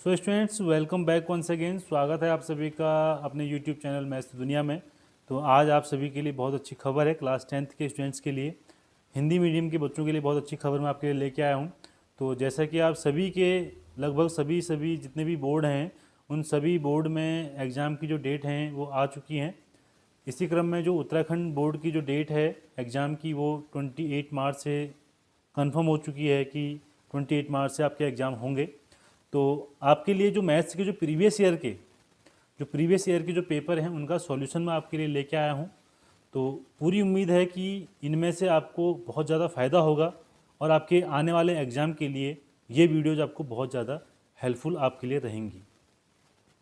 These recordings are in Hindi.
सो students, welcome back once again. स्वागत है आप सभी का अपने यूट्यूब चैनल मैथ्स दुनिया में। तो आज आप सभी के लिए बहुत अच्छी खबर है। क्लास 10th के स्टूडेंट्स के लिए, हिंदी मीडियम के बच्चों के लिए बहुत अच्छी खबर मैं आपके लिए लेके आया हूँ। तो जैसा कि आप सभी के लगभग सभी जितने भी बोर्ड हैं, उन सभी बोर्ड में एग्ज़ाम की जो डेट हैं वो आ चुकी हैं। इसी क्रम में जो उत्तराखंड बोर्ड की जो डेट है एग्ज़ाम की, वो 28 मार्च से कंफर्म हो चुकी है कि 28 मार्च से आपके एग्ज़ाम होंगे। तो आपके लिए जो मैथ्स के जो प्रीवियस ईयर के जो पेपर हैं उनका सॉल्यूशन मैं आपके लिए लेके आया हूं। तो पूरी उम्मीद है कि इनमें से आपको बहुत ज़्यादा फ़ायदा होगा और आपके आने वाले एग्ज़ाम के लिए ये वीडियोज आपको बहुत ज़्यादा हेल्पफुल आपके लिए रहेंगी।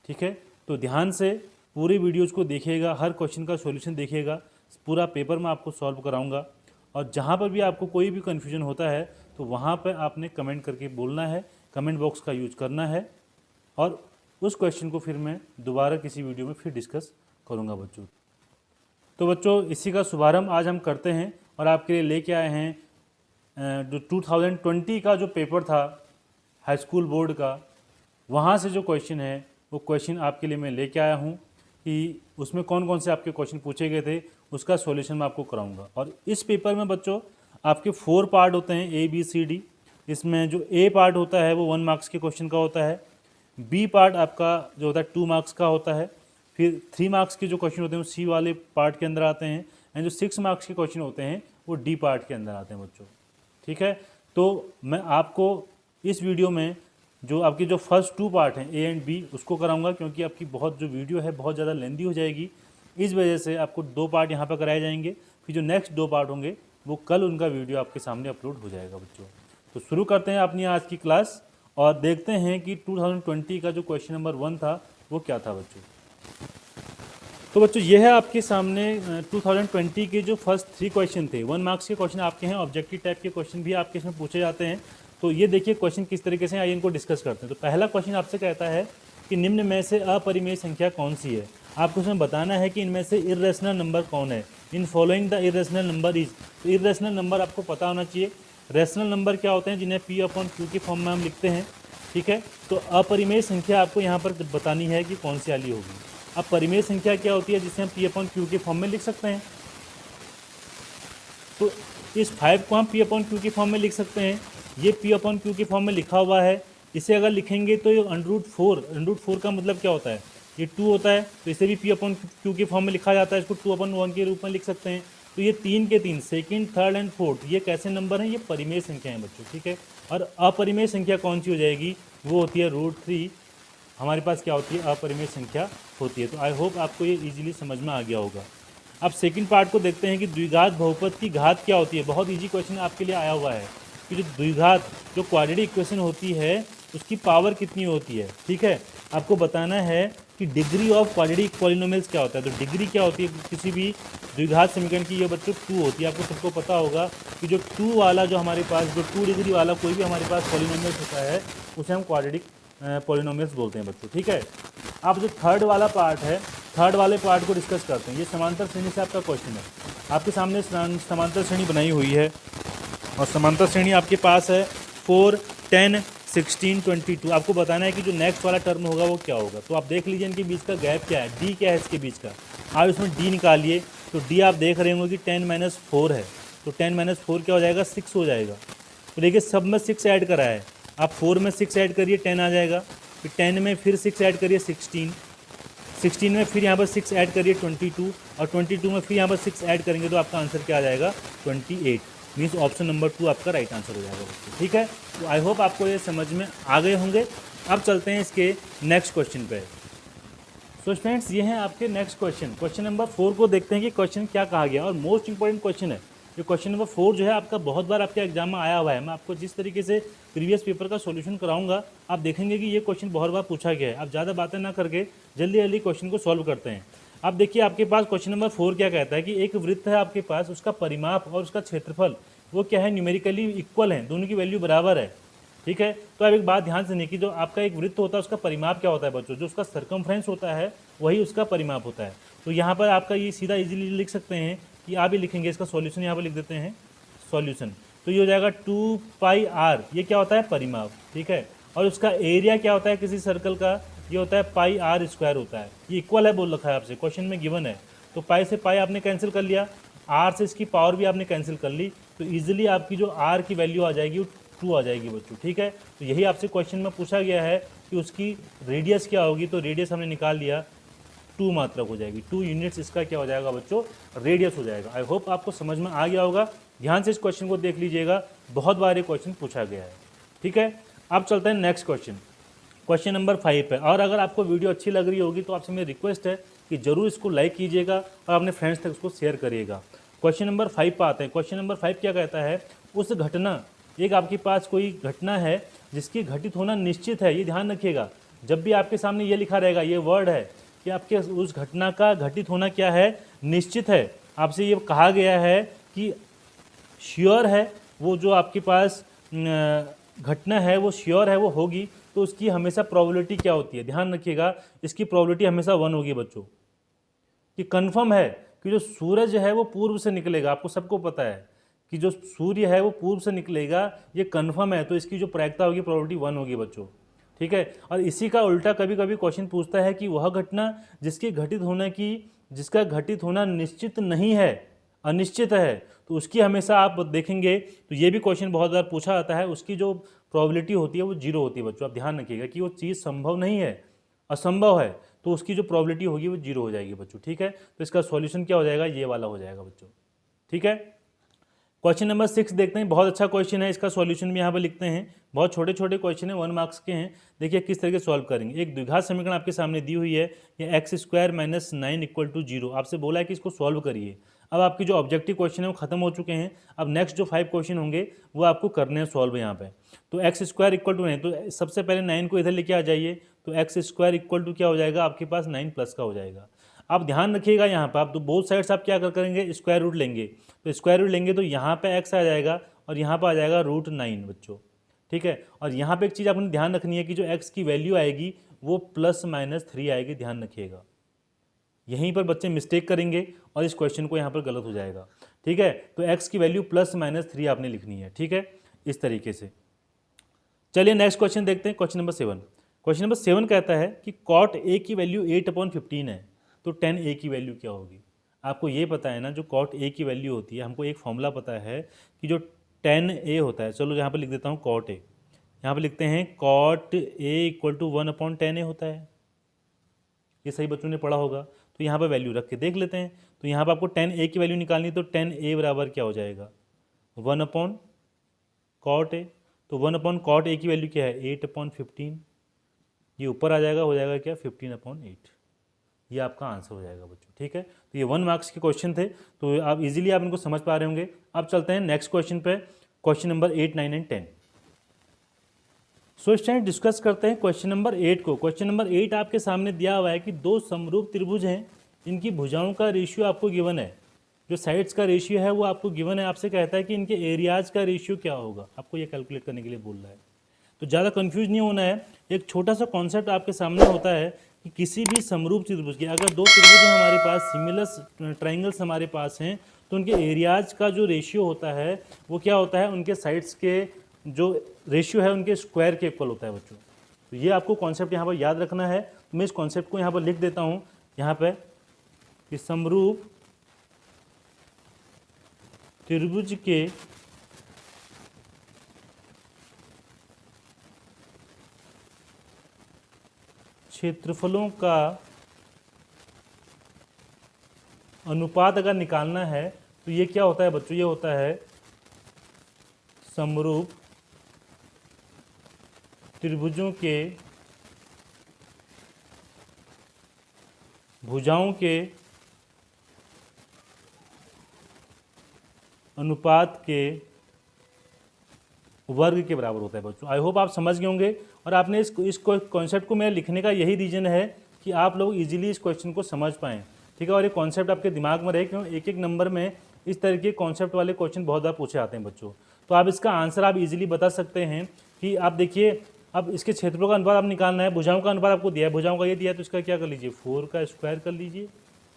ठीक है, तो ध्यान से पूरे वीडियोज़ को देखिएगा, हर क्वेश्चन का सॉल्यूशन देखिएगा। पूरा पेपर मैं आपको सॉल्व कराऊंगा और जहाँ पर भी आपको कोई भी कन्फ्यूजन होता है तो वहाँ पर आपने कमेंट करके बोलना है, कमेंट बॉक्स का यूज करना है और उस क्वेश्चन को फिर मैं दोबारा किसी वीडियो में फिर डिस्कस करूँगा बच्चों। तो बच्चों, इसी का शुभारंभ आज हम करते हैं और आपके लिए लेके आए हैं जो 2020 का जो पेपर था हाई स्कूल बोर्ड का, वहाँ से जो क्वेश्चन है वो क्वेश्चन आपके लिए मैं लेके आया हूँ कि उसमें कौन कौन से आपके क्वेश्चन पूछे गए थे, उसका सॉल्यूशन मैं आपको कराऊंगा। और इस पेपर में बच्चों आपके 4 पार्ट होते हैं, ABCD। इसमें जो A पार्ट होता है वो 1 मार्क्स के क्वेश्चन का होता है, B पार्ट आपका जो होता है 2 मार्क्स का होता है, फिर 3 मार्क्स के जो क्वेश्चन होते हैं वो C वाले पार्ट के अंदर आते हैं, एंड जो 6 मार्क्स के क्वेश्चन होते हैं वो D पार्ट के अंदर आते हैं बच्चों। ठीक है, तो मैं आपको इस वीडियो में जो आपकी जो फर्स्ट 2 पार्ट हैं A एंड B उसको कराऊंगा, क्योंकि आपकी बहुत जो वीडियो है बहुत ज़्यादा लेंदी हो जाएगी। इस वजह से आपको 2 पार्ट यहाँ पर कराए जाएंगे, फिर जो नेक्स्ट 2 पार्ट होंगे वो कल उनका वीडियो आपके सामने अपलोड हो जाएगा बच्चों। तो शुरू करते हैं अपनी आज की क्लास और देखते हैं कि 2020 का जो क्वेश्चन नंबर 1 था वो क्या था बच्चों। तो बच्चों, ये है आपके सामने 2020 के जो फर्स्ट 3 क्वेश्चन थे। 1 मार्क्स के क्वेश्चन आपके हैं, ऑब्जेक्टिव टाइप के क्वेश्चन भी आपके इसमें पूछे जाते हैं। तो ये देखिए क्वेश्चन किस तरीके से, आइए इनको डिस्कस करते हैं। तो पहला क्वेश्चन आपसे कहता है कि निम्न में से अपरिमेय संख्या कौन सी है। आपको इसमें बताना है कि इनमें से इर्रेशनल नंबर कौन है। In following the irrational number is. तो इर्रेशनल नंबर आपको पता होना चाहिए। रेशनल नंबर क्या होते हैं, जिन्हें P/Q के फॉर्म में हम लिखते हैं। ठीक है, तो अपरिमेय संख्या आपको यहाँ पर बतानी है कि कौन सी वाली होगी। अब परिमेय संख्या क्या होती है जिसे हम P/Q के फॉर्म में लिख सकते हैं। तो इस 5 को हम P/Q के फॉर्म में लिख सकते हैं। ये P/Q के फॉर्म में लिखा हुआ है। इसे अगर लिखेंगे तो ये √4 का मतलब क्या होता है, ये 2 होता है, तो इसे भी P/Q के फॉर्म में लिखा जाता है। इसको 2/1 के रूप में लिख सकते हैं। तो ये 3 के 3, सेकंड, थर्ड एंड फोर्थ, ये कैसे नंबर हैं, ये परिमेय संख्या हैं बच्चों। ठीक है, और अपरिमेय संख्या कौन सी हो जाएगी, वो होती है √3। हमारे पास क्या होती है, अपरिमेय संख्या होती है। तो आई होप आपको ये इजीली समझ में आ गया होगा। अब सेकंड पार्ट को देखते हैं कि द्विघात बहुपद की घात क्या होती है। बहुत इजी क्वेश्चन आपके लिए आया हुआ है कि जो द्विघात, जो क्वाड्रेटिक इक्वेशन होती है, उसकी पावर कितनी होती है। ठीक है, आपको बताना है कि डिग्री ऑफ क्वाड्रेटिक पॉलिनोमियल्स क्या होता है। तो डिग्री क्या होती है किसी भी द्विघात समीकरण की, ये बच्चों 2 होती है। आपको सबको पता होगा कि जो 2 वाला जो हमारे पास, जो 2 डिग्री वाला कोई भी हमारे पास पॉलिनोमियल्स होता है उसे हम क्वाड्रेटिक पॉलिनोमियल्स बोलते हैं बच्चों। ठीक है, अब जो थर्ड वाला पार्ट है, थर्ड वाले पार्ट को डिस्कस करते हैं। ये समांतर श्रेणी से आपका क्वेश्चन है। आपके सामने समांतर श्रेणी बनाई हुई है और समांतर श्रेणी आपके पास है 4, 10, 16, 22। आपको बताना है कि जो नेक्स्ट वाला टर्म होगा वो क्या होगा। तो आप देख लीजिए इनके बीच का गैप क्या है, डी क्या है इसके बीच का। आप इसमें डी निकालिए। तो डी आप देख रहे होंगे कि 10 - 4 है, तो 10 - 4 क्या हो जाएगा, 6 हो जाएगा। तो देखिए सब में 6 ऐड करा है। आप 4 में 6 ऐड करिए, 10 आ जाएगा। फिर 10 में फिर 6 ऐड करिए, 16। 16 में फिर यहाँ पर 6 ऐड करिए, 22। और 22 में फिर यहाँ पर 6 ऐड करेंगे तो आपका आंसर क्या आ जाएगा, 28। मीन्स ऑप्शन नंबर 2 आपका राइट आंसर हो जाएगा बच्चों। ठीक है, तो आई होप आपको ये समझ में आ गए होंगे। अब चलते हैं इसके नेक्स्ट क्वेश्चन पे। सो स्टूडेंट्स, ये हैं आपके नेक्स्ट क्वेश्चन। क्वेश्चन नंबर 4 को देखते हैं कि क्वेश्चन क्या कहा गया, और मोस्ट इंपॉर्टेंट क्वेश्चन है। जो क्वेश्चन नंबर 4 जो है आपका बहुत बार आपके एग्जाम में आया हुआ है। मैं आपको जिस तरीके से प्रीवियस पेपर का सॉल्यूशन कराऊंगा, आप देखेंगे कि ये क्वेश्चन बहुत बार पूछा गया है। आप ज़्यादा बातें ना करके जल्दी जल्दी क्वेश्चन को सॉल्व करते हैं। अब देखिए आपके पास क्वेश्चन नंबर 4 क्या कहता है कि एक वृत्त है आपके पास, उसका परिमाप और उसका क्षेत्रफल वो क्या है, न्यूमेरिकली इक्वल है, दोनों की वैल्यू बराबर है। ठीक है, तो अब एक बात ध्यान से सुनिए कि जो आपका एक वृत्त होता है उसका परिमाप क्या होता है बच्चों, जो उसका सर्कमफ्रेंस होता है वही उसका परिमाप होता है। तो यहाँ पर आपका ये सीधा इजीली लिख सकते हैं कि आप ही लिखेंगे, इसका सॉल्यूशन यहाँ पर लिख देते हैं सॉल्यूशन। तो ये हो जाएगा 2πr, ये क्या होता है, परिमाप। ठीक है, और उसका एरिया क्या होता है किसी सर्कल का, ये होता है पाई आर स्क्वायर होता है। ये इक्वल है बोल रखा है आपसे, क्वेश्चन में गिवन है। तो पाई से पाई आपने कैंसिल कर लिया, आर से इसकी पावर भी आपने कैंसिल कर ली, तो ईजिली आपकी जो आर की वैल्यू आ जाएगी वो 2 आ जाएगी बच्चों। ठीक है, तो यही आपसे क्वेश्चन में पूछा गया है कि उसकी रेडियस क्या होगी, तो रेडियस हमने निकाल लिया 2 मात्रक हो जाएगी, 2 यूनिट्स इसका क्या हो जाएगा बच्चों, रेडियस हो जाएगा। आई होप आपको समझ में आ गया होगा। ध्यान से इस क्वेश्चन को देख लीजिएगा, बहुत बार ये क्वेश्चन पूछा गया है। ठीक है, अब चलते हैं नेक्स्ट क्वेश्चन, क्वेश्चन नंबर 5 पे। और अगर आपको वीडियो अच्छी लग रही होगी तो आपसे मेरी रिक्वेस्ट है कि जरूर इसको लाइक कीजिएगा और अपने फ्रेंड्स तक उसको शेयर करिएगा। क्वेश्चन नंबर 5 पर आते हैं। क्वेश्चन नंबर 5 क्या कहता है, उस घटना, एक आपके पास कोई घटना है जिसकी घटित होना निश्चित है। ये ध्यान रखिएगा, जब भी आपके सामने ये लिखा रहेगा, ये वर्ड है कि आपके उस घटना का घटित होना क्या है, निश्चित है। आपसे ये कहा गया है कि श्योर है, वो जो आपके पास घटना है वो श्योर है, वो होगी, तो उसकी हमेशा प्रोबेबिलिटी क्या होती है, ध्यान रखिएगा, इसकी प्रोबेबिलिटी हमेशा 1 होगी बच्चों। कि कन्फर्म है कि जो सूरज है वो पूर्व से निकलेगा, आपको सबको पता है कि जो सूर्य है वो पूर्व से निकलेगा, ये कन्फर्म है, तो इसकी जो प्रायिकता होगी, प्रोबेबिलिटी 1 होगी बच्चों। ठीक है, और इसी का उल्टा कभी कभी क्वेश्चन पूछता है कि वह घटना जिसके घटित होने की, जिसका घटित होना निश्चित नहीं है, अनिश्चित है, तो उसकी हमेशा आप देखेंगे तो ये भी क्वेश्चन बहुत बार पूछा जाता है, उसकी जो प्रोबेबिलिटी होती है वो 0 होती है बच्चों। आप ध्यान रखिएगा कि वो चीज़ संभव नहीं है, असंभव है, तो उसकी जो प्रोबेबिलिटी होगी वो 0 हो जाएगी बच्चों। ठीक है, तो इसका सॉल्यूशन क्या हो जाएगा, ये वाला हो जाएगा बच्चों। ठीक है, क्वेश्चन नंबर 6 देखते हैं, बहुत अच्छा क्वेश्चन है, इसका सॉल्यूशन भी यहाँ पर लिखते हैं। बहुत छोटे छोटे क्वेश्चन है, 1 मार्क्स के हैं। देखिए किस तरीके से सॉल्व करेंगे। एक द्विघात समीकरण आपके सामने दी हुई है, ये x² - 9 = 0। आपसे बोला है कि इसको सॉल्व करिए। अब आपकी जो ऑब्जेक्टिव क्वेश्चन है वो खत्म हो चुके हैं, अब नेक्स्ट जो 5 क्वेश्चन होंगे वो आपको करने हैं सॉल्व यहाँ पे। तो x² = 9, तो सबसे पहले 9 को इधर लेके आ जाइए, तो x² = क्या हो जाएगा आपके पास, 9 प्लस का हो जाएगा। आप ध्यान रखिएगा यहाँ पर, आप तो बोथ साइड्स आप क्या करेंगे, स्क्वायर रूट लेंगे, तो स्क्वायर रूट लेंगे तो यहाँ पे x आ जाएगा और यहाँ पर आ जाएगा √9 बच्चों। ठीक है, और यहाँ पे एक चीज़ आपने ध्यान रखनी है कि जो x की वैल्यू आएगी वो ±3 आएगी, ध्यान रखिएगा। यहीं पर बच्चे मिस्टेक करेंगे और इस क्वेश्चन को यहाँ पर गलत हो जाएगा। ठीक है, तो x की वैल्यू ±3 आपने लिखनी है। ठीक है, इस तरीके से। चलिए नेक्स्ट क्वेश्चन देखते हैं, क्वेश्चन नंबर 7। क्वेश्चन नंबर 7 कहता है कि cot a की वैल्यू 8/15 है, तो tan a की वैल्यू क्या होगी। आपको ये पता है ना, जो cot a की वैल्यू होती है, हमको एक फॉर्मूला पता है कि जो tan a होता है, चलो यहाँ पर लिख देता हूँ cot a, यहाँ पर लिखते हैं cot a = 1/tan a होता है। ये सही बच्चों ने पढ़ा होगा, तो यहाँ पर वैल्यू रख के देख लेते हैं। तो यहाँ पर आपको tan a की वैल्यू निकालनी है, तो tan a बराबर क्या हो जाएगा, 1/cot a। तो 1/cot a की वैल्यू क्या है, 8/15, ये ऊपर आ जाएगा, हो जाएगा क्या, 15/8। ये आपका आंसर हो जाएगा बच्चों। ठीक है, तो ये 1 मार्क्स के क्वेश्चन थे, तो आप इजीली आप इनको समझ पा रहे होंगे। अब चलते हैं नेक्स्ट क्वेश्चन पे, question number 8, 9 and 10। So student discuss करते हैं क्वेश्चन नंबर 8 को। क्वेश्चन नंबर 8 आपके सामने दिया हुआ है कि 2 समरूप त्रिभुज हैं, इनकी भुजाओं का रेशियो आपको गिवन है, जो साइड्स का रेशियो है वो आपको गिवन है। आपसे कहता है कि इनके एरियाज का रेशियो क्या होगा, आपको ये कैलकुलेट करने के लिए बोल रहा है। तो ज़्यादा कंफ्यूज नहीं होना है, एक छोटा सा कॉन्सेप्ट आपके सामने होता है कि किसी भी समरूप त्रिभुज की, अगर 2 त्रिभुज हमारे पास, सिमिलर ट्राइंगल्स हमारे पास हैं, तो उनके एरियाज का जो रेशियो होता है वो क्या होता है, उनके साइड्स के जो रेशियो है उनके स्क्वायर के इक्वल होता है बच्चों। तो ये आपको कॉन्सेप्ट यहाँ पर याद रखना है। तो मैं इस कॉन्सेप्ट को यहाँ पर लिख देता हूँ यहाँ पे कि समरूप त्रिभुज के क्षेत्रफलों का अनुपात अगर निकालना है तो ये क्या होता है बच्चों, ये होता है समरूप त्रिभुजों के भुजाओं के अनुपात के वर्ग के बराबर होता है बच्चों। आई होप आप समझ गए होंगे, और आपने इस कॉन्सेप्ट को मेरे लिखने का यही रीज़न है कि आप लोग इजीली इस क्वेश्चन को समझ पाएँ। ठीक है, और ये कॉन्सेप्ट आपके दिमाग में रहे, क्यों एक एक नंबर में इस तरह के कॉन्सेप्ट वाले क्वेश्चन बहुत बार पूछे आते हैं बच्चों। तो आप इसका आंसर आप इजीली बता सकते हैं कि आप देखिए, अब इसके क्षेत्रों का अनुपात आप निकालना है, भुजाओं का अनुपात आपको दिया है, भुजाओं का ये दिया है, तो इसका क्या कर लीजिए, 4 का स्क्वायर कर लीजिए,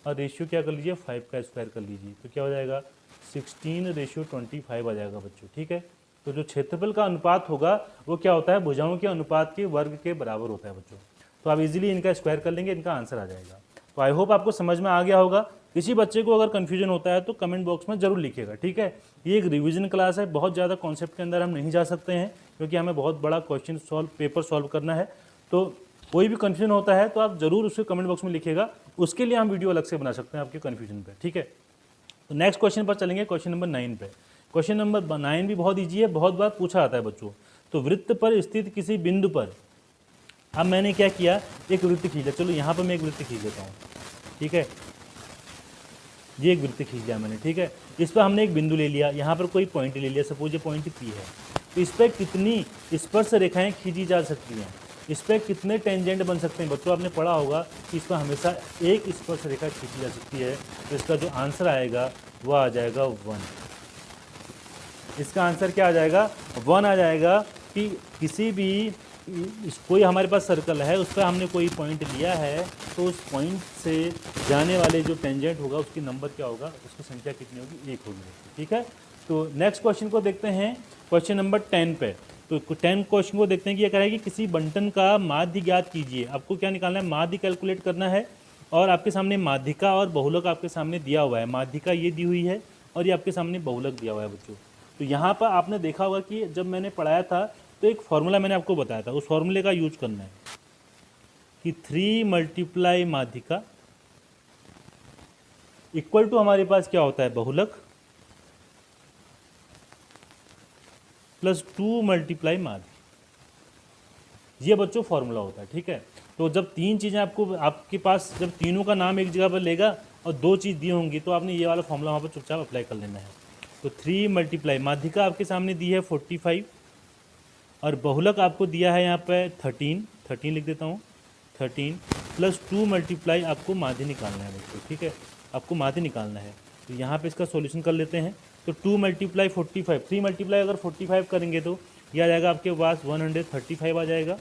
और रेशियो क्या कर लीजिए, 5 का स्क्वायर कर लीजिए, तो क्या हो जाएगा, 16:25 आ जाएगा बच्चों। ठीक है, तो जो क्षेत्रफल का अनुपात होगा वो क्या होता है, भुजाओं के अनुपात के वर्ग के बराबर होता है बच्चों। तो आप इजीली इनका स्क्वायर कर लेंगे, इनका आंसर आ जाएगा। तो आई होप आपको समझ में आ गया होगा। किसी बच्चे को अगर कन्फ्यूजन होता है तो कमेंट बॉक्स में जरूर लिखिएगा, ठीक है। ये एक रिवीजन क्लास है, बहुत ज़्यादा कॉन्सेप्ट के अंदर हम नहीं जा सकते हैं क्योंकि हमें बहुत बड़ा क्वेश्चन पेपर सॉल्व करना है। तो कोई भी कन्फ्यूजन होता है तो आप जरूर उसको कमेंट बॉक्स में लिखिएगा, उसके लिए हम वीडियो अलग से बना सकते हैं आपके कन्फ्यूजन पे, ठीक है। तो नेक्स्ट क्वेश्चन पर चलेंगे, क्वेश्चन नंबर 9 पे। क्वेश्चन नंबर 9 भी बहुत ईजी है, बहुत बार पूछा आता है बच्चों। तो वृत्त पर स्थित किसी बिंदु पर, अब मैंने क्या किया, एक वृत्त खींचा। चलो यहाँ पर मैं एक वृत्त खींच लेता हूँ, ठीक है। ये एक वृत्त खींच लिया मैंने, ठीक है। इस पर हमने एक बिंदु ले लिया, यहाँ पर कोई पॉइंट ले लिया, सपोज ये पॉइंट पी है। तो इस पर कितनी स्पर्श रेखाएं खींची जा सकती हैं, इस पर कितने टेंजेंट बन सकते हैं। बच्चों आपने पढ़ा होगा कि इस पर हमेशा एक स्पर्श रेखा खींची जा सकती है। तो इसका जो आंसर आएगा वह आ जाएगा 1। इसका आंसर क्या आ जाएगा, 1 आ जाएगा। कि किसी भी कोई हमारे पास सर्कल है, उस पर हमने कोई पॉइंट लिया है, तो उस पॉइंट से जाने वाले जो टेंजेंट होगा उसकी नंबर क्या होगा, उसकी संख्या कितनी होगी, 1 होगी, ठीक है। तो नेक्स्ट क्वेश्चन को देखते हैं, क्वेश्चन नंबर 10 पे। तो 10 क्वेश्चन को देखते हैं कि ये कह रहा है कि किसी बंटन का माध्य ज्ञात कीजिए। आपको क्या निकालना है, माध्य कैलकुलेट करना है। और आपके सामने माध्यिका और बहुलक आपके सामने दिया हुआ है। माध्यिका ये दी हुई है और ये आपके सामने बहुलक दिया हुआ है बच्चों। तो यहाँ पर आपने देखा होगा कि जब मैंने पढ़ाया था तो एक फॉर्मूला मैंने आपको बताया था, उस फॉर्मूले का यूज करना है कि 3 मल्टीप्लाई माध्यिका इक्वल टू हमारे पास क्या होता है, बहुलक प्लस 2 मल्टीप्लाई माध्य। ये बच्चों फॉर्मूला होता है, ठीक है। तो जब 3 चीज़ें आपके पास, जब तीनों का नाम एक जगह पर लेगा और 2 चीज़ दी होंगी, तो आपने ये वाला फॉर्मूला वहाँ पर चुपचाप अप्लाई कर लेना है। तो 3 मल्टीप्लाई माध्यिका आपके सामने दी है 45 और बहुलक आपको दिया है यहाँ पे 13 लिख देता हूँ, 13 प्लस 2 मल्टीप्लाई आपको माध्य निकालना है बच्चों, ठीक है। आपको माध्य निकालना है। तो यहाँ पे इसका सॉल्यूशन कर लेते हैं। तो 2 मल्टीप्लाई 45, 3 मल्टीप्लाई अगर 45 करेंगे तो ये आ जाएगा आपके पास 135 आ जाएगा।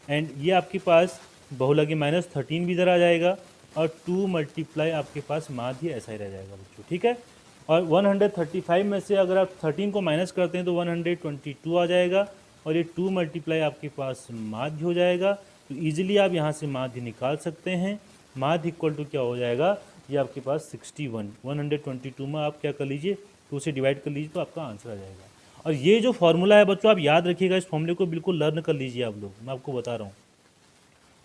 एंड ये आपके पास बहुलक माइनस 13 भी इधर आ जाएगा और 2 मल्टीप्लाई आपके पास माध्य ऐसा ही रह जाएगा बच्चों, ठीक है। और 135 में से अगर आप 13 को माइनस करते हैं तो 122 आ जाएगा और ये 2 मल्टीप्लाई आपके पास माध्य हो जाएगा। तो ईजिली आप यहाँ से माध्य निकाल सकते हैं। माध्य इक्वल टू क्या हो जाएगा, ये आपके पास 61, 122 में आप क्या कर लीजिए, 2 से डिवाइड कर लीजिए तो आपका आंसर आ जाएगा। और ये जो फॉर्मूला है बच्चों आप याद रखिएगा, इस फॉर्मूले को बिल्कुल लर्न कर लीजिए आप लोग, मैं आपको बता रहा हूँ।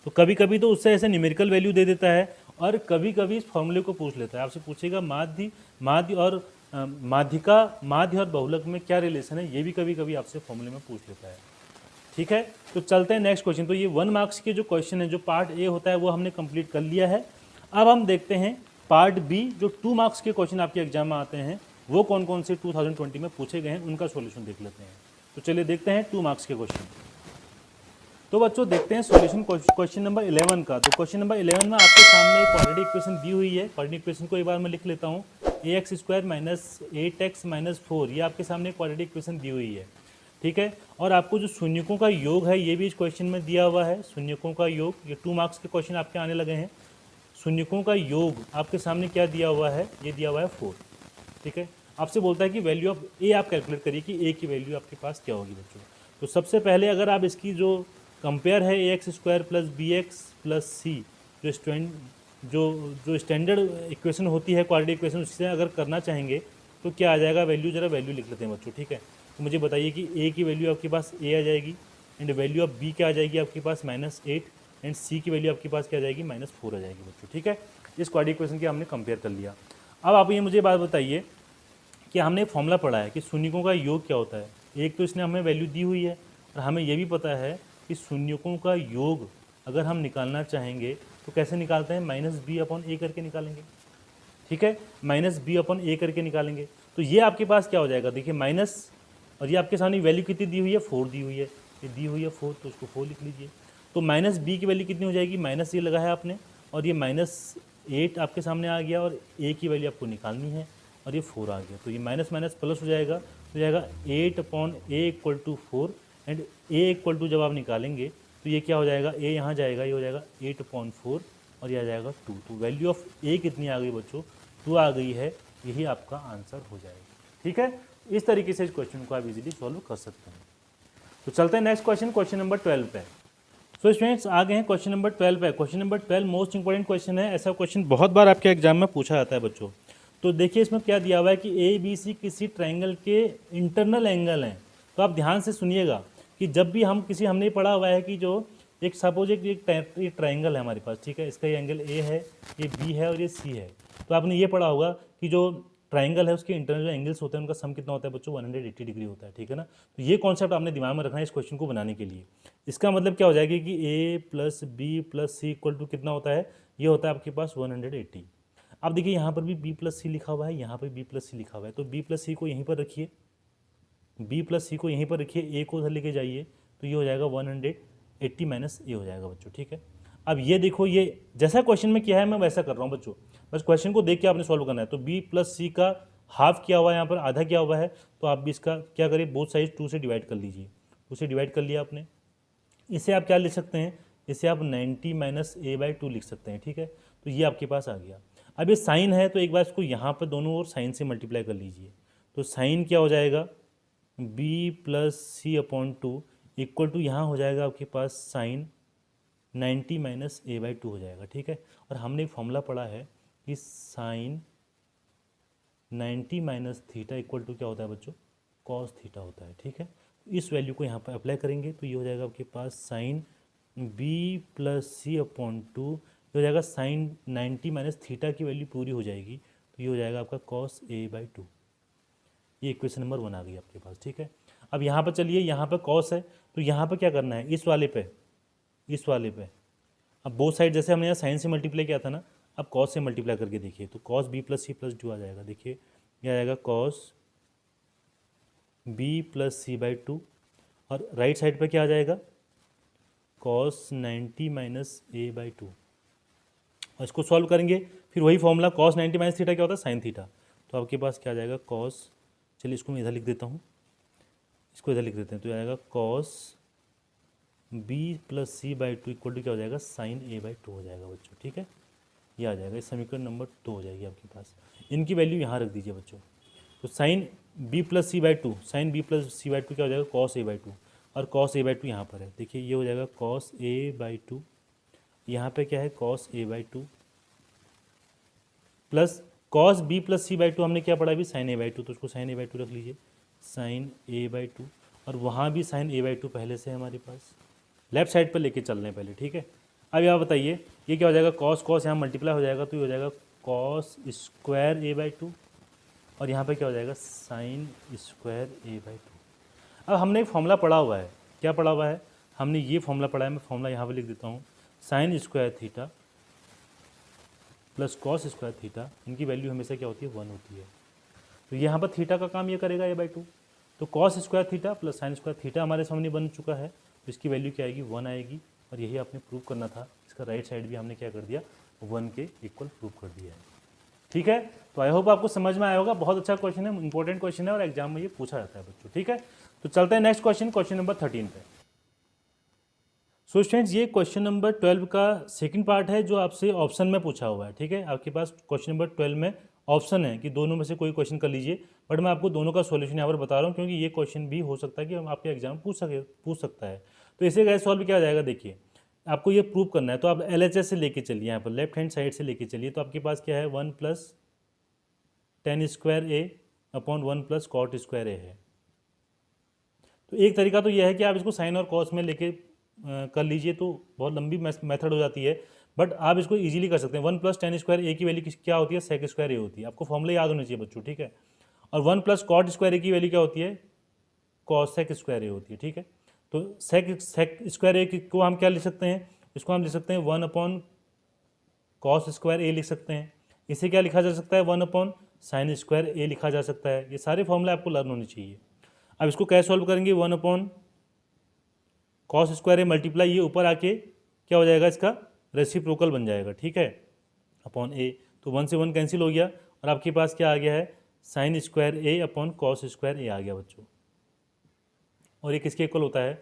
तो कभी कभी तो उससे ऐसे न्यूमेरिकल वैल्यू दे देता है और कभी कभी इस फॉर्मूले को पूछ लेता है। आपसे पूछेगा माध्य और माध्यिका, माध्य और बहुलक में क्या रिलेशन है, ये भी कभी कभी आपसे फॉर्मूले में पूछ लेता है, ठीक है। तो चलते हैं नेक्स्ट क्वेश्चन। तो ये 1 मार्क्स के जो क्वेश्चन है, जो पार्ट ए होता है वो हमने कंप्लीट कर लिया है। अब हम देखते हैं पार्ट बी, जो 2 मार्क्स के क्वेश्चन आपके एग्जाम में आते हैं, वो कौन कौन से 2020 में पूछे गए हैं, उनका सॉल्यूशन देख लेते हैं। तो चलिए देखते हैं 2 मार्क्स के क्वेश्चन। तो बच्चों देखते हैं सॉल्यूशन क्वेश्चन नंबर 11 का। तो क्वेश्चन नंबर 11 में आपके सामने एक क्वाड्रेटिक इक्वेशन दी हुई है। क्वाड्रेटिक इक्वेशन को एक बार मैं लिख लेता हूँ, ax² माइनस 8x माइनस 4, ये आपके सामने क्वाड्रेटिक इक्वेशन दी हुई है, ठीक है। और आपको जो शून्यकों का योग है ये भी इस क्वेश्चन में दिया हुआ है। शून्यकों का योग, ये 2 मार्क्स के क्वेश्चन आपके आने लगे हैं। शून्यकों का योग आपके सामने क्या दिया हुआ है, ये दिया हुआ है 4, ठीक है। आपसे बोलता है कि वैल्यू ऑफ ए आप कैलकुलेट करिए कि ए की वैल्यू आपके पास क्या होगी बच्चों। तो सबसे पहले अगर आप इसकी जो कंपेयर है ax² plus bx plus c, जो स्टैंडर्ड इक्वेशन होती है क्वाड्रेटिक इक्वेशन, उससे अगर करना चाहेंगे तो क्या आ जाएगा वैल्यू, जरा वैल्यू लिख लेते हैं बच्चों, ठीक है। तो मुझे बताइए कि a की वैल्यू आपके पास a आ जाएगी एंड वैल्यू ऑफ b क्या आ जाएगी आपके पास -8 एंड c की वैल्यू आपके पास क्या आ जाएगी -4 आ जाएगी बच्चों, ठीक है। इस क्वाड्रेटिक इक्वेशन की हमने कंपेयर कर लिया। अब आप ये मुझे बात बताइए कि हमने फॉर्मूला पढ़ा है कि शून्यकों का योग क्या होता है। एक तो इसने हमें वैल्यू दी हुई है और हमें ये भी पता है कि शून्यकों का योग अगर हम निकालना चाहेंगे तो कैसे निकालते हैं, -b/a करके निकालेंगे, ठीक है। -b/a करके निकालेंगे। तो ये आपके पास क्या हो जाएगा, देखिए माइनस, और ये आपके सामने वैल्यू कितनी दी हुई है, 4 दी हुई है। ये दी हुई है 4, तो उसको 4 लिख लीजिए। तो -b की वैल्यू कितनी हो जाएगी, माइनस ये लगा है आपने, और ये -8 आपके सामने आ गया और a की वैल्यू आपको निकालनी है और ये 4 आ गया। तो ये माइनस माइनस प्लस हो जाएगा 8/a = 4 एंड a जब आप निकालेंगे तो ये क्या हो जाएगा, a यहाँ जाएगा, ये हो जाएगा 8/4 और ये आ जाएगा 2। तो वैल्यू ऑफ a कितनी आ गई बच्चों, 2 आ गई है, यही आपका आंसर हो जाएगा, ठीक है। इस तरीके से इस क्वेश्चन को आप इजीली सॉल्व कर सकते हैं। तो चलते हैं नेक्स्ट क्वेश्चन, क्वेश्चन नंबर 12 पे। सो स्टूडेंट्स आ गए हैं क्वेश्चन नंबर 12 पे। Question number 12 most important question है, ऐसा क्वेश्चन बहुत बार आपके एग्जाम में पूछा जाता है बच्चों। तो देखिए इसमें क्या दिया हुआ है कि ए बी सी किसी ट्राइंगल के इंटरनल एंगल हैं। तो आप ध्यान से सुनिएगा कि जब भी हमने पढ़ा हुआ है कि जो एक सपोज एक ट्राइंगल है हमारे पास, ठीक है, इसका ये एंगल ए है, ये बी है और ये सी है। तो आपने ये पढ़ा होगा कि जो ट्राइंगल है उसके इंटरनल जो एंगल्स होते हैं उनका सम कितना होता है बच्चों, 180 डिग्री होता है, ठीक है ना। तो ये कॉन्सेप्ट आपने दिमाग में रखना है इस क्वेश्चन को बनाने के लिए। इसका मतलब क्या हो जाएगा कि A plus B plus C equal to कितना होता है, ये होता है आपके पास 180। अब देखिए यहाँ पर भी बी प्लस सी लिखा हुआ है, यहाँ पर बी प्लस सी लिखा हुआ है, तो बी प्लस सी को यहीं पर रखिए, बी प्लस सी को यहीं पर रखिए, ए को उधर लेके जाइए, तो ये हो जाएगा 180 माइनस ए हो जाएगा बच्चों, ठीक है। अब ये देखो, ये जैसा क्वेश्चन में किया है मैं वैसा कर रहा हूँ बच्चों, बस क्वेश्चन को देख के आपने सॉल्व करना है। तो बी प्लस सी का हाफ किया हुआ है, यहाँ पर आधा किया हुआ है, तो आप भी इसका क्या करिए, बोथ साइड 2 से डिवाइड कर लीजिए। 2 से डिवाइड कर लिया आपने, इसे आप क्या लिख सकते हैं, इसे आप 90 माइनस ए बाई 2 लिख सकते हैं, ठीक है। तो ये आपके पास आ गया। अब ये साइन है तो एक बार इसको यहाँ पर दोनों ओर साइन से मल्टीप्लाई कर लीजिए। तो साइन क्या हो जाएगा, B plus C upon 2 equal to यहाँ हो जाएगा आपके पास साइन 90 माइनस ए बाई 2 हो जाएगा, ठीक है। और हमने एक फॉर्मूला पढ़ा है कि sine 90 minus theta equal to क्या होता है बच्चों, कॉस थीटा होता है, ठीक है। इस वैल्यू को यहाँ पर अप्लाई करेंगे तो ये हो जाएगा आपके पास sign B plus C upon 2, ये हो जाएगा साइन 90 माइनस थीटा की वैल्यू पूरी हो जाएगी, तो ये हो जाएगा आपका कॉस ए बाई 2। ये इक्वेशन नंबर 1 आ गई आपके पास, ठीक है। अब यहाँ पर चलिए, यहाँ पर कॉस है तो यहाँ पर क्या करना है, इस वाले पे अब बोथ साइड जैसे हमने यहाँ साइन से मल्टीप्लाई किया था ना, अब कॉस से मल्टीप्लाई करके देखिए, तो cos B plus C plus 2 आ जाएगा। देखिए ये आएगा cos B plus C by 2, और राइट साइड पे क्या आ जाएगा, कॉस 90 माइनस ए बाई 2। और इसको सॉल्व करेंगे फिर वही फॉर्मूला, कॉस 90 माइनस थीटा क्या होता है, साइन थीटा। तो आपके पास क्या आ जाएगा, कॉस, चलिए इसको मैं इधर लिख देता हूँ, इसको इधर लिख देते हैं, तो आएगा cos B plus C by 2 equal to क्या हो जाएगा, साइन ए बाई 2 हो जाएगा बच्चों, ठीक है। ये आ जाएगा, इस समीकरण नंबर 2 हो जाएगी आपके पास। इनकी वैल्यू यहाँ रख दीजिए बच्चों। तो sine B plus C by 2, sine B plus C by 2 क्या हो जाएगा, कॉस ए बाई 2, और कॉस ए बाई 2 यहाँ पर है, देखिए ये हो जाएगा कॉस ए बाई 2, यहाँ पे क्या है cos A by 2, plus cos B plus C by 2 हमने क्या पढ़ा अभी, साइन ए बाई 2, तो उसको साइन ए बाई 2 रख लीजिए, साइन ए बाई 2, और वहाँ भी साइन ए बाई 2 पहले से है हमारे पास, लेफ्ट साइड पर लेके चल रहे हैं पहले, ठीक है। अब यहाँ बताइए ये क्या हो जाएगा, कॉस कॉस यहाँ मल्टीप्लाई हो जाएगा, तो ये हो जाएगा कॉस स्क्वायर ए बाई 2, और यहाँ पे क्या हो जाएगा, साइन स्क्वायर ए बाई 2। अब हमने एक फॉर्मूला पढ़ा हुआ है, क्या पढ़ा हुआ है, हमने ये फॉर्मूला पढ़ा है, मैं फॉर्मूला यहाँ पे लिख देता हूँ, sine square theta plus cos square theta, इनकी वैल्यू हमेशा क्या होती है, 1 होती है। तो यहाँ पर थीटा का काम ये करेगा ए बाई 2, तो cos square theta plus sine square theta हमारे सामने बन चुका है, तो इसकी वैल्यू क्या आएगी, 1 आएगी। और यही आपने प्रूव करना था, इसका राइट साइड भी हमने क्या कर दिया, 1 के इक्वल प्रूव कर दिया है, ठीक है। तो आई होप आपको समझ में आया होगा, बहुत अच्छा क्वेश्चन है, इंपॉर्टेंट क्वेश्चन है और एग्जाम में ये पूछा जाता है बच्चों, ठीक है। तो चलते हैं नेक्स्ट क्वेश्चन, क्वेश्चन नंबर 13 पे। सो स्टूडेंट्स ये क्वेश्चन नंबर 12 का सेकंड पार्ट है जो आपसे ऑप्शन में पूछा हुआ है, ठीक है। आपके पास क्वेश्चन नंबर 12 में ऑप्शन है कि दोनों में से कोई क्वेश्चन कर लीजिए, बट मैं आपको दोनों का सॉल्यूशन यहाँ पर बता रहा हूँ क्योंकि ये क्वेश्चन भी हो सकता है कि आपके एग्जाम पूछ सकता है। तो इसे गैस सॉल्व किया जाएगा, देखिए आपको ये प्रूव करना है, तो आप LHS से लेके चलिए, यहाँ पर लेफ्ट हैंड साइड से लेके चलिए, तो आपके पास क्या है, 1 प्लस टेन स्क्वायर ए अपॉन 1 प्लस कॉट स्क्वायर ए है। तो एक तरीका तो यह है कि आप इसको साइन और कॉस में लेके कर लीजिए, तो बहुत लंबी मेथड हो जाती है, बट आप इसको इजीली कर सकते हैं। 1 प्लस टेन स्क्वायर ए की वैल्यू क्या होती है, सेक स्क्वायर ए होती है, आपको फॉर्मूला याद होना चाहिए बच्चों, ठीक है। और 1 प्लस कॉट स्क्वायर ए की वैल्यू क्या होती है, कॉस सेक स्क्वायर ए होती है, ठीक है। तो सेक स्क्वायर ए को हम क्या लिख सकते हैं, इसको हम लिख सकते हैं 1 अपॉन कॉस स्क्वायर ए लिख सकते हैं। इसे क्या लिखा जा सकता है, 1 अपॉन साइन स्क्वायर ए लिखा जा सकता है। ये सारे फॉर्मूले आपको लर्न होने चाहिए। अब इसको कैसे सॉल्व करेंगे, 1 upon cos square A multiply ये ऊपर आके क्या हो जाएगा, इसका रेसिप्रोकल बन जाएगा, ठीक है, अपॉन ए। तो 1 से 1 कैंसिल हो गया और आपके पास क्या आ गया है, साइन स्क्वायर ए अपॉन कॉस स्क्वायर ए आ गया बच्चों। और ये किसके इक्वल होता है,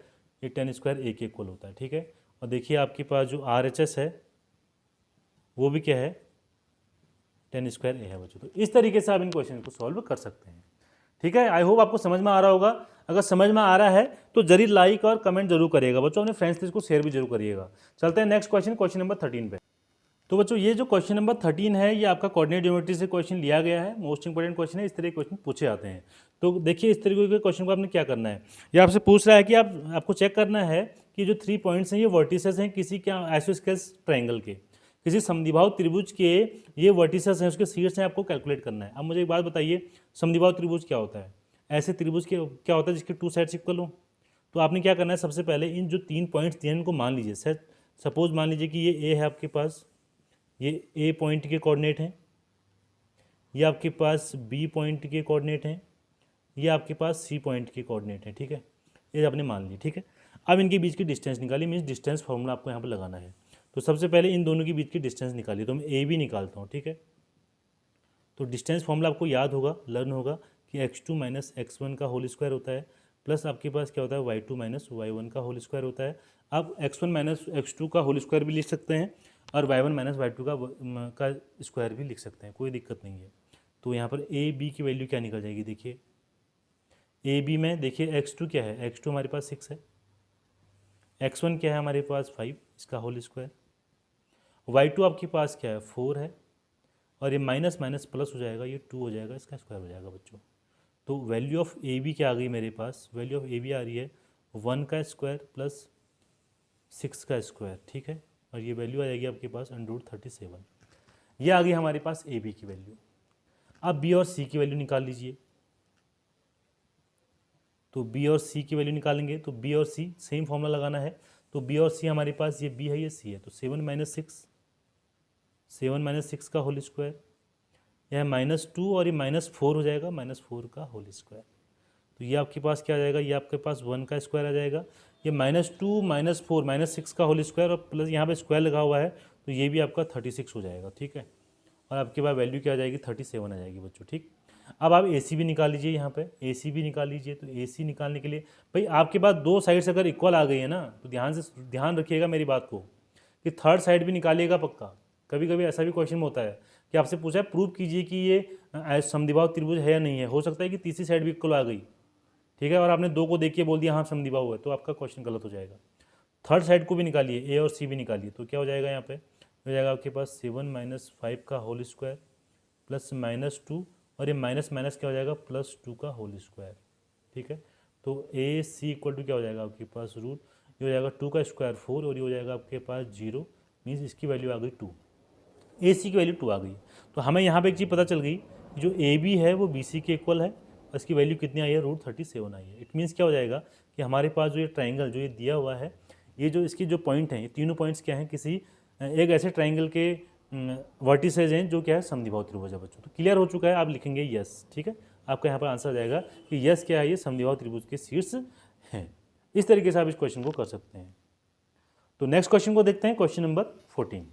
ये टेन स्क्वायर ए के इक्वल होता है, ठीक है। और देखिए आपके पास जो RHS है वो भी क्या है, टेन स्क्वायर ए है बच्चों। तो इस तरीके से आप इन क्वेश्चन को सॉल्व कर सकते हैं, ठीक है, आई होप आपको समझ में आ रहा होगा। अगर समझ में आ रहा है तो जरूर लाइक और कमेंट जरूर करिएगा बच्चों, अपने फ्रेंड्स को शेयर भी जरूर करिएगा। चलते हैं नेक्स्ट क्वेश्चन, क्वेश्चन नंबर 13 पे। तो बच्चों ये जो क्वेश्चन नंबर 13 है ये आपका कोऑर्डिनेट ज्योमेट्री से क्वेश्चन लिया गया है, मोस्ट इंपोर्टेंट क्वेश्चन है, इस तरह के क्वेश्चन पूछे जाते हैं। तो देखिए इस तरीके के क्वेश्चन को आपने क्या करना है, ये आपसे पूछ रहा है कि आपको चेक करना है कि जो 3 पॉइंट्स हैं ये वर्टिसेस हैं किसी क्या आइसोस्केलेस ट्रायंगल के, किसी समद्विबाहु त्रिभुज के ये वर्टिसेस हैं, उसके शीर्ष हैं, आपको कैलकुलेट करना है। अब मुझे एक बात बताइए, समद्विबाहु त्रिभुज क्या होता है? ऐसे त्रिभुज के क्या होता है जिसके 2 साइड्स इक्वल हो। तो आपने क्या करना है, सबसे पहले इन जो 3 पॉइंट्स दिए हैं इनको मान लीजिए, सपोज मान लीजिए कि ये ए है आपके पास, ये ए पॉइंट के कोऑर्डिनेट हैं, ये आपके पास बी पॉइंट के कोऑर्डिनेट हैं, ये आपके पास सी पॉइंट के कोऑर्डिनेट हैं। ठीक है, ये आपने मान ली। ठीक है, अब इनके बीच की डिस्टेंस निकाली, मीन्स डिस्टेंस फॉर्मूला आपको यहाँ पर लगाना है। तो सबसे पहले इन दोनों के बीच की डिस्टेंस निकाली, तो मैं ए बी निकालता हूँ। ठीक है, तो डिस्टेंस फॉर्मूला आपको याद होगा, लर्न होगा कि x2 माइनस x1 का होल स्क्वायर होता है, प्लस आपके पास क्या होता है y2 माइनस y1 का होल स्क्वायर होता है। आप x1 माइनस x2 का होल स्क्वायर भी लिख सकते हैं और y1 माइनस y2 का स्क्वायर भी लिख सकते हैं, कोई दिक्कत नहीं है। तो यहाँ पर ए बी की वैल्यू क्या निकल जाएगी, देखिए ए बी में देखिए x2 क्या है, x2 हमारे पास 6 है, x1 क्या है हमारे पास 5, इसका होल स्क्वायर, y2 आपके पास क्या है 4 है, और ये माइनस माइनस प्लस हो जाएगा, ये 2 हो जाएगा, इसका स्क्वायर हो जाएगा बच्चों। तो वैल्यू ऑफ ए बी क्या आ गई मेरे पास, वैल्यू ऑफ ए बी आ रही है 1 का स्क्वायर प्लस 6 का स्क्वायर। ठीक है, और ये वैल्यू आ जाएगी आपके पास √37, ये आ गई हमारे पास ए बी की वैल्यू। अब बी और सी की वैल्यू निकाल लीजिए, तो बी और सी की वैल्यू निकालेंगे तो बी और सी सेम फॉर्मूला लगाना है। तो बी और सी हमारे पास, ये बी है ये सी है, तो 7 माइनस 6 का होल स्क्वायर, यह -2 और ये -4 हो जाएगा, -4 का होल स्क्वायर। तो ये आपके पास क्या आ जाएगा, ये आपके पास 1 का स्क्वायर आ जाएगा, ये -2 -4 -6 का होल स्क्वायर और प्लस यहाँ पे स्क्वायर लगा हुआ है, तो ये भी आपका 36 हो जाएगा। ठीक है, और आपके पास वैल्यू क्या आ जाएगी, 37 आ जाएगी बच्चों। ठीक, अब आप ए सी भी निकाल लीजिए, यहाँ पे ए सी भी निकाल लीजिए। तो ए सी निकालने के लिए भाई आपके पास 2 साइड्स अगर इक्वल आ गई है ना, तो ध्यान रखिएगा मेरी बात को कि थर्ड साइड भी निकालिएगा पक्का। कभी कभी ऐसा भी क्वेश्चन होता है कि आपसे पूछा है प्रूव कीजिए कि ये समद्विबाहु त्रिभुज है या नहीं है, हो सकता है कि तीसरी साइड भी इक्वल आ गई। ठीक है, और आपने 2 को देख के बोल दिया हाँ समद्विबाहु है, तो आपका क्वेश्चन गलत हो जाएगा। थर्ड साइड को भी निकालिए, ए और सी भी निकालिए, तो क्या हो जाएगा, यहाँ पे हो जाएगा आपके पास 7 - 5 का होल स्क्वायर प्लस -2 और ये माइनस माइनस क्या हो जाएगा, +2 का होल स्क्वायर। ठीक है, तो ए सी इक्वल टू क्या हो जाएगा आपके पास रूट, ये हो जाएगा 2 का स्क्वायर 4 और ये हो जाएगा आपके पास 0, मीन्स इसकी वैल्यू आ गई 2, ए सी की वैल्यू 2 आ गई। तो हमें यहाँ पे एक चीज़ पता चल गई, जो ए बी है वो बी सी के इक्वल है, और इसकी वैल्यू कितनी आई है, √37 आई है। इट मीन्स क्या हो जाएगा कि हमारे पास जो ये ट्राइंगल जो ये दिया हुआ है, ये जो इसकी जो पॉइंट हैं, ये तीनों पॉइंट्स क्या हैं, किसी एक ऐसे ट्राइंगल के वर्टिसेज हैं जो क्या है समद्विबाहु त्रिभुज है बच्चों। तो क्लियर हो चुका है, आप लिखेंगे यस। ठीक है, आपका यहाँ पर आंसर आ जाएगा कि यस क्या है, ये समद्विबाहु त्रिभुज के शीर्ष हैं। इस तरीके से आप इस क्वेश्चन को कर सकते हैं। तो नेक्स्ट क्वेश्चन को देखते हैं, question number 14।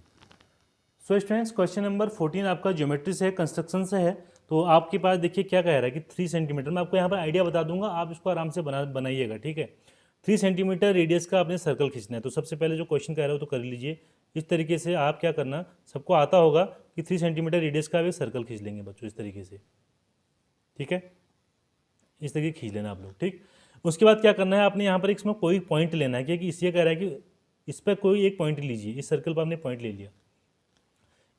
So students question number 14 आपका ज्योमेट्री से है, कंस्ट्रक्शन से है। तो आपके पास देखिए क्या कह रहा है कि 3 सेंटीमीटर, मैं आपको यहाँ पर आइडिया बता दूंगा, आप इसको आराम से बनाइएगा। ठीक है, 3 सेंटीमीटर रेडियस का आपने सर्कल खींचना है। तो सबसे पहले जो क्वेश्चन कह रहा हो तो कर लीजिए। इस तरीके से आप क्या करना, सबको आता होगा कि 3 सेंटीमीटर रेडियस का आप एक सर्कल खींच लेंगे बच्चों, इस तरीके से। ठीक है, इस तरीके खींच लेना आप लोग। ठीक, उसके बाद क्या करना है, आपने यहाँ पर इसमें कोई पॉइंट लेना है, क्योंकि इसलिए कह रहा है कि इस पर कोई एक पॉइंट लीजिए। इस सर्कल पर आपने पॉइंट ले लिया,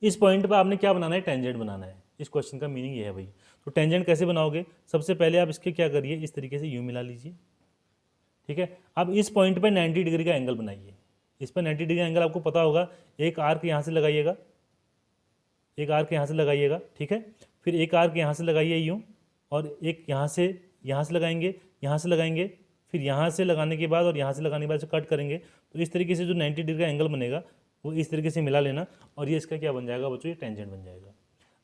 इस पॉइंट पर आपने क्या बनाना है, टेंजेंट बनाना है। इस क्वेश्चन का मीनिंग ये है भाई। तो टेंजेंट कैसे बनाओगे, सबसे पहले आप इसके क्या करिए, इस तरीके से यूँ मिला लीजिए। ठीक है, अब इस पॉइंट पर 90 डिग्री का एंगल बनाइए। इस पर 90 डिग्री एंगल आपको पता होगा, एक आर्क यहाँ से लगाइएगा, एक आर्क यहाँ से लगाइएगा। ठीक है, फिर एक आर्क यहाँ से लगाइए यूँ, और एक यहाँ से लगाएंगे, यहाँ से लगाएंगे, फिर यहाँ से लगाने के बाद और यहाँ से लगाने के बाद कट करेंगे। तो इस तरीके से जो 90 डिग्री का एंगल बनेगा वो इस तरीके से मिला लेना, और ये इसका क्या बन जाएगा बच्चों, ये टेंजेंट बन जाएगा।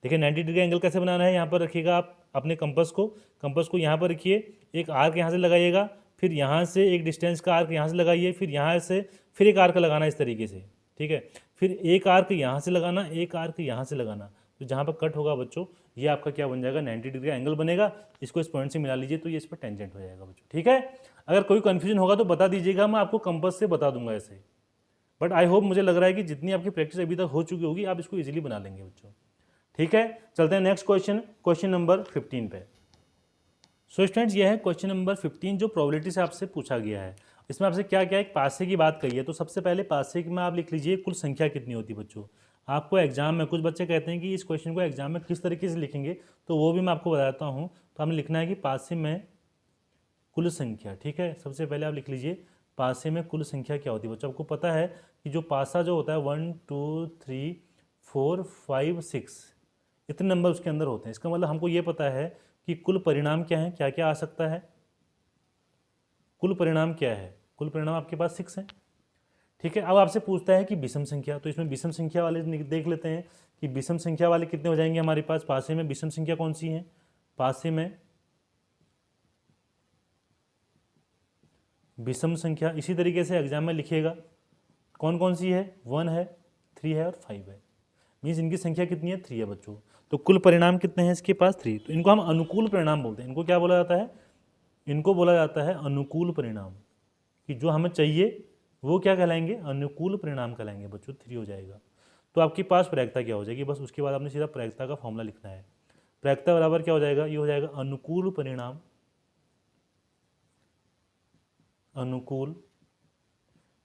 देखिए 90 डिग्री एंगल कैसे बनाना है, यहाँ पर रखिएगा आप अपने कंपास को यहाँ पर रखिए, एक आर्क यहाँ से लगाइएगा, फिर यहाँ से एक डिस्टेंस का आर्क यहाँ से लगाइए, फिर यहाँ से फिर एक आर्क लगाना इस तरीके से। ठीक है, फिर एक आर्क यहाँ से लगाना, एक आर्क यहाँ से लगाना, तो जहाँ पर कट होगा बच्चों ये आपका क्या बन जाएगा, 90 डिग्री एंगल बनेगा। इसको इस पॉइंट से मिला लीजिए, तो ये इस पर टेंजेंट हो जाएगा बच्चों। ठीक है, अगर कोई कन्फ्यूजन होगा तो बता दीजिएगा, मैं आपको कंपास से बता दूंगा ऐसे। बट आई होप, मुझे लग रहा है कि जितनी आपकी प्रैक्टिस अभी तक हो चुकी होगी, आप इसको ईजिली बना लेंगे बच्चों। ठीक है, चलते हैं नेक्स्ट क्वेश्चन, क्वेश्चन नंबर 15 पे। सो स्टूडेंट्स ये है क्वेश्चन नंबर 15 जो प्रोबेबिलिटी से आपसे पूछा गया है। इसमें आपसे क्या क्या एक पासे की बात कही है। तो सबसे पहले पासे में आप लिख लीजिए कुल संख्या कितनी होती है बच्चों। आपको एग्जाम में कुछ बच्चे कहते हैं कि इस क्वेश्चन को एग्जाम में किस तरीके से लिखेंगे, तो वो भी मैं आपको बताता हूँ। तो हमें लिखना है कि पासे में कुल संख्या, ठीक है। सबसे पहले आप लिख लीजिए पासे में कुल संख्या क्या होती है बच्चों। आपको पता है कि जो पासा जो होता है 1 2 3 4 5 6 इतने नंबर उसके अंदर होते हैं। इसका मतलब हमको ये पता है कि कुल परिणाम क्या है, क्या क्या आ सकता है। कुल परिणाम क्या है, कुल परिणाम आपके पास 6 है, ठीक है। अब आपसे पूछता है कि विषम संख्या, तो इसमें विषम संख्या वाले देख लेते हैं कि विषम संख्या वाले कितने हो जाएंगे हमारे पास। पासे में विषम संख्या कौन सी है, पासे में विषम संख्या इसी तरीके से एग्जाम में लिखिएगा कौन कौन सी है, 1 है, 3 है और 5 है। मीन्स इनकी संख्या कितनी है, 3 है बच्चों। तो कुल परिणाम कितने हैं इसके पास, 3। तो इनको हम अनुकूल परिणाम बोलते हैं। इनको क्या बोला जाता है, इनको बोला जाता है अनुकूल परिणाम, कि जो हमें चाहिए वो क्या कहलाएंगे, अनुकूल परिणाम कहलाएंगे बच्चों। 3 हो जाएगा। तो आपके पास प्रायिकता क्या हो जाएगी, बस उसके बाद आपने सीधा प्रायिकता का फॉर्मूला लिखना है। प्रायिकता बराबर क्या हो जाएगा, ये हो जाएगा अनुकूल परिणाम, अनुकूल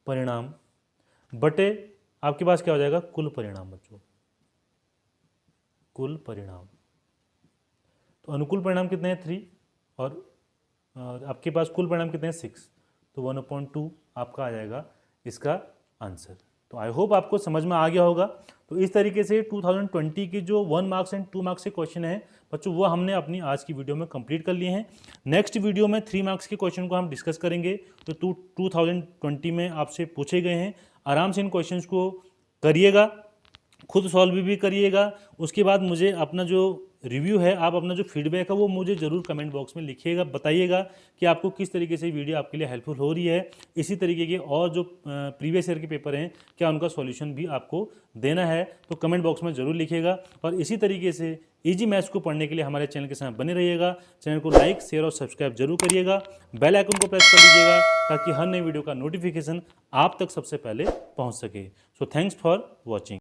परिणाम बटे आपके पास क्या हो जाएगा, कुल परिणाम बच्चों, कुल परिणाम। तो अनुकूल परिणाम कितने हैं, 3, और आपके पास कुल परिणाम कितने हैं, 6। तो 1/2 आपका आ जाएगा इसका आंसर। तो आई होप आपको समझ में आ गया होगा। तो इस तरीके से 2020 के जो 1 मार्क्स एंड 2 मार्क्स के क्वेश्चन हैं बच्चों, वो हमने अपनी आज की वीडियो में कंप्लीट कर लिए हैं। नेक्स्ट वीडियो में 3 मार्क्स के क्वेश्चन को हम डिस्कस करेंगे। तो 2020 में आपसे पूछे गए हैं, आराम से इन क्वेश्चंस को करिएगा, खुद सॉल्व भी करिएगा। उसके बाद मुझे अपना जो रिव्यू है, आप अपना जो फीडबैक है वो मुझे ज़रूर कमेंट बॉक्स में लिखिएगा, बताइएगा कि आपको किस तरीके से वीडियो आपके लिए हेल्पफुल हो रही है। इसी तरीके के और जो प्रीवियस ईयर के पेपर हैं, क्या उनका सॉल्यूशन भी आपको देना है, तो कमेंट बॉक्स में ज़रूर लिखिएगा। और इसी तरीके से इजी मैथ्स को पढ़ने के लिए हमारे चैनल के साथ बने रहिएगा। चैनल को लाइक, शेयर और सब्सक्राइब जरूर करिएगा। बेल आइकन को प्रेस कर लीजिएगा ताकि हर नई वीडियो का नोटिफिकेशन आप तक सबसे पहले पहुँच सके। So thanks for watching.